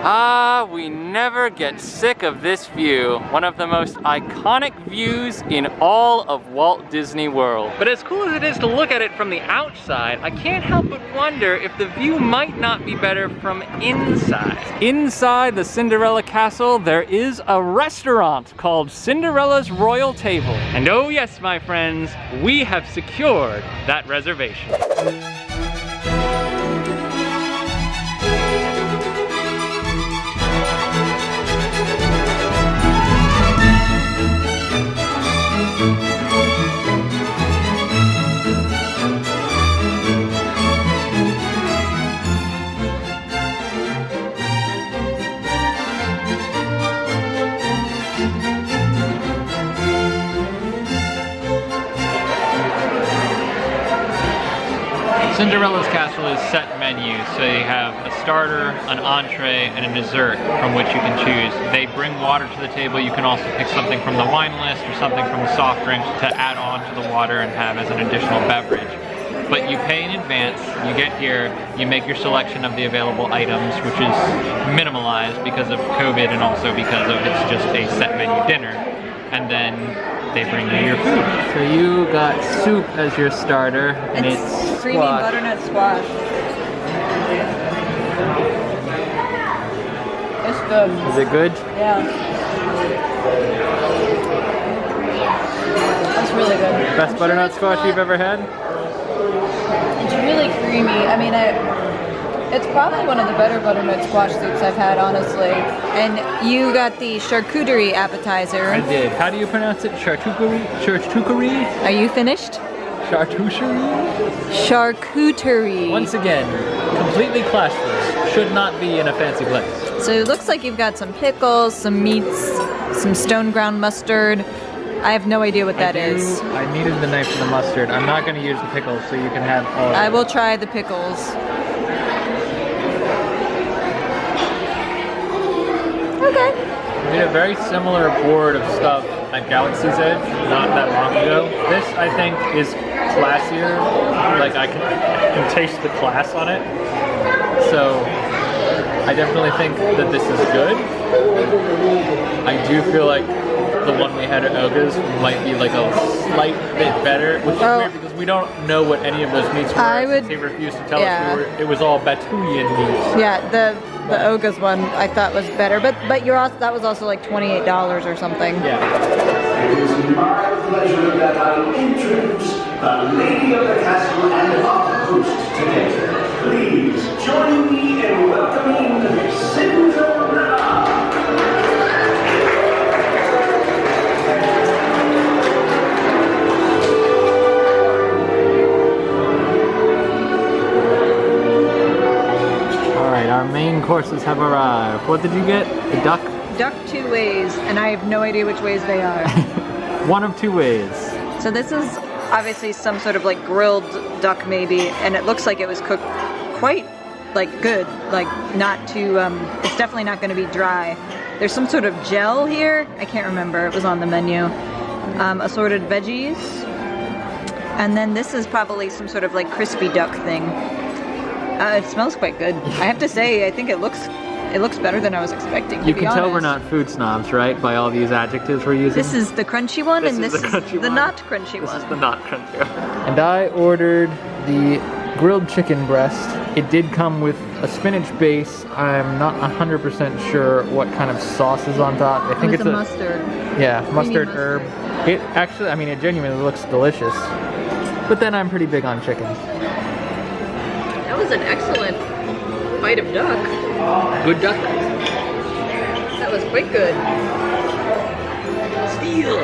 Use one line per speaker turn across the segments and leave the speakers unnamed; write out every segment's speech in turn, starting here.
Ah, we never get sick of this view. One of the most iconic views in all of Walt Disney World. But as cool as it is to look at it from the outside, I can't help but wonder if the view might not be better from inside. Inside the Cinderella Castle, there is a restaurant called Cinderella's Royal Table. And oh yes, my friends, we have secured that reservation. Cinderella's Castle is set menu, so you have a starter, an entree, and a dessert from which you can choose. They bring water to the table. You can also pick something from the wine list or something from the soft drinks to add on to the water and have as an additional beverage. But you pay in advance, you get here, you make your selection of the available items, which is minimalized because of COVID and also because of it's just a set menu dinner. And then they bring you your food. So you got soup as your starter, and it's
creamy butternut squash. It's good.
Is it good?
Yeah. It's really good.
Best butternut squash you've ever had?
It's really creamy. I mean, it's probably one of the better butternut squash soups I've had, honestly. And you got the charcuterie appetizer.
I did. How do you pronounce it? Charcuterie? Charcuterie?
Are you finished?
Charcuterie?
Charcuterie.
Once again, completely classless. Should not be in a fancy place.
So it looks like you've got some pickles, some meats, some stone ground mustard. I have no idea what that is.
I needed the knife for the mustard. I'm not going to use the pickles, so you can have all of it.
I will try the pickles. Okay.
We did a very similar board of stuff at Galaxy's Edge not that long ago. This, I think, is classier. Like, I can taste the class on it. So, I definitely think that this is good. I do feel like the one we had at Oga's might be like a slight bit better, which is weird because we don't know what any of those meats were. They refused to tell us it was all Batuian meats.
Yeah, the Oga's one I thought was better, but that was also like $28 or something.
Yeah. It is my pleasure that I introduce the lady of the castle and our host today. Please join me in welcoming Cinderella.
Our main courses have arrived. What did you get? The duck?
Duck two ways, and I have no idea which ways they are.
One of two ways.
So this is obviously some sort of like grilled duck maybe, and it looks like it was cooked quite like good, like not too, it's definitely not going to be dry. There's some sort of gel here. I can't remember. It was on the menu. Assorted veggies. And then this is probably some sort of like crispy duck thing. It smells quite good. I have to say, I think it looks better than I was expecting.
You can tell we're not food snobs, right? By all these adjectives we're using.
This is the crunchy one, and this is the not crunchy one.
This is the not crunchy one. And I ordered the grilled chicken breast. It did come with a spinach base. I'm not 100% sure what kind of sauce is on top. I think it's a
mustard.
Yeah, mustard herb. It actually, I mean, it genuinely looks delicious. But then I'm pretty big on chicken.
That was an excellent bite of duck.
Good duck.
That was quite good.
Steal.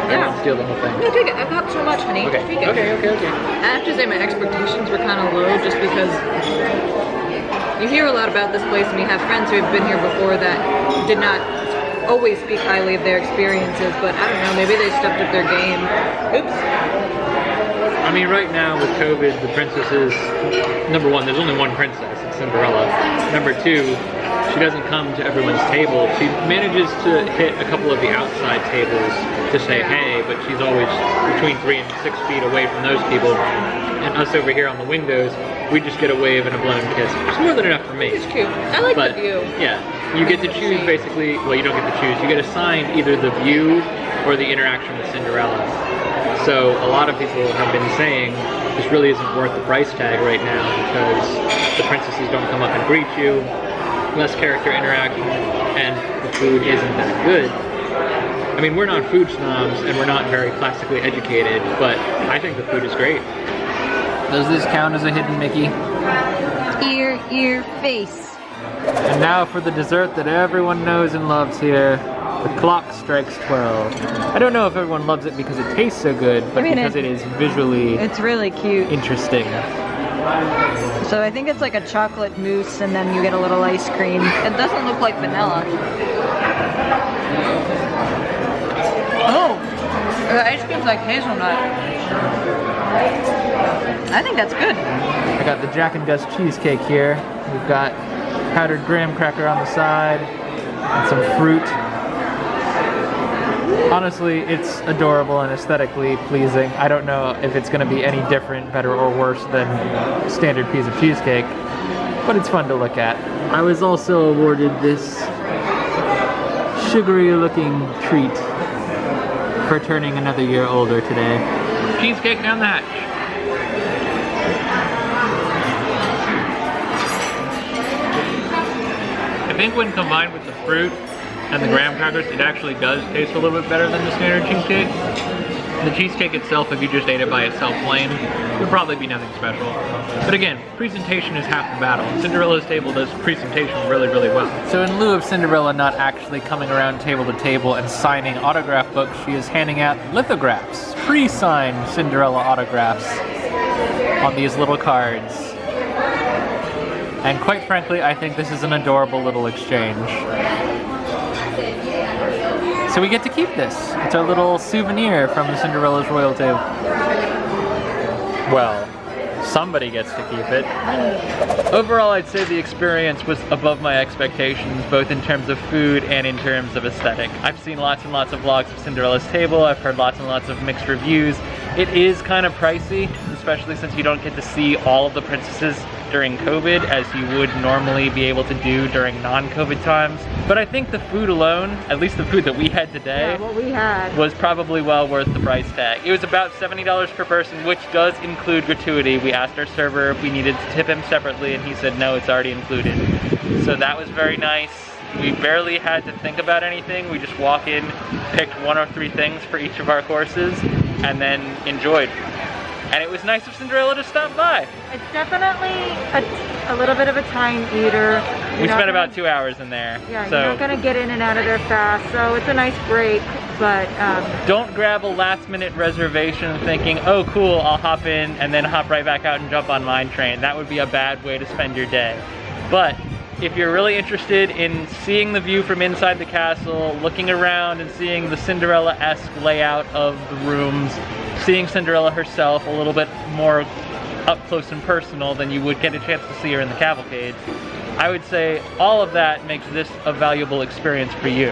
Yeah.
I won't steal the whole thing.
No, take it. I've got so much, honey.
Okay.
Take it.
Okay.
I have to say my expectations were kind of low just because you hear a lot about this place and you have friends who have been here before that did not always speak highly of their experiences, but I don't know, maybe they stepped up their game. Oops.
I mean, right now with COVID, the princesses, number one, there's only one princess, it's Cinderella. Number two, she doesn't come to everyone's table. She manages to hit a couple of the outside tables to say hey, but she's always between 3 and 6 feet away from those people. And us over here on the windows, we just get a wave and a blown kiss. It's more than enough for me.
It's cute. I like the view.
Yeah, you get to choose basically, well, you don't get to choose, you get assigned either the view or the interaction with Cinderella. So a lot of people have been saying this really isn't worth the price tag right now because the princesses don't come up and greet you, less character interaction, and the food isn't that good. I mean, we're not food snobs and we're not very classically educated, but I think the food is great. Does this count as a hidden Mickey?
Ear, face.
And now for the dessert that everyone knows and loves here. The clock strikes 12. I don't know if everyone loves it because it tastes so good, but because it is visually
it's really cute.
Interesting.
So I think it's like a chocolate mousse and then you get a little ice cream. It doesn't look like vanilla. Oh, the ice cream's like hazelnut. I think that's good.
I got the Jack and Gus cheesecake here. We've got powdered graham cracker on the side and some fruit. Honestly, it's adorable and aesthetically pleasing. I don't know if it's going to be any different, better, or worse than a standard piece of cheesecake, but it's fun to look at. I was also awarded this sugary-looking treat for turning another year older today. Cheesecake down the hatch. I think when combined with the fruit and the graham crackers, it actually does taste a little bit better than the standard cheesecake. The cheesecake itself, if you just ate it by itself plain, would probably be nothing special. But again, presentation is half the battle. Cinderella's table does presentation really, really well. So in lieu of Cinderella not actually coming around table to table and signing autograph books, she is handing out lithographs, pre-signed Cinderella autographs on these little cards. And quite frankly, I think this is an adorable little exchange. So we get to keep this. It's our little souvenir from the Cinderella's Royal table. Well, somebody gets to keep it. Overall, I'd say the experience was above my expectations, both in terms of food and in terms of aesthetic. I've seen lots and lots of vlogs of Cinderella's table. I've heard lots and lots of mixed reviews. It is kind of pricey, especially since you don't get to see all of the princesses during COVID as you would normally be able to do during non-COVID times. But I think the food alone, at least the food that we had today,
what we had,
was probably well worth the price tag. It was about $70 per person, which does include gratuity. We asked our server if we needed to tip him separately and he said no, it's already included. So that was very nice. We barely had to think about anything. We just walk in, picked 1 or 3 things for each of our courses, and then enjoyed. And it was nice of Cinderella to stop by.
It's definitely a little bit of a time eater.
We spent about 2 hours in there.
Yeah,
so
you're not gonna get in and out of there fast, so it's a nice break, but
don't grab a last minute reservation thinking, oh cool, I'll hop in and then hop right back out and jump on Mine Train. That would be a bad way to spend your day. But if you're really interested in seeing the view from inside the castle, looking around and seeing the Cinderella-esque layout of the rooms, seeing Cinderella herself a little bit more up close and personal than you would get a chance to see her in the cavalcades, I would say all of that makes this a valuable experience for you.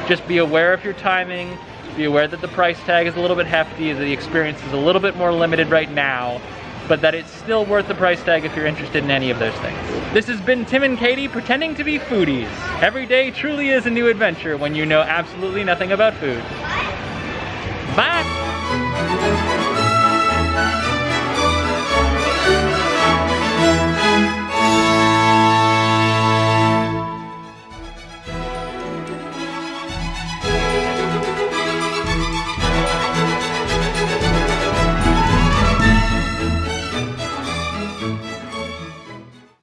Just be aware of your timing, be aware that the price tag is a little bit hefty, that the experience is a little bit more limited right now, but that it's still worth the price tag if you're interested in any of those things. This has been Tim and Katie pretending to be foodies. Every day truly is a new adventure when you know absolutely nothing about food. Bye!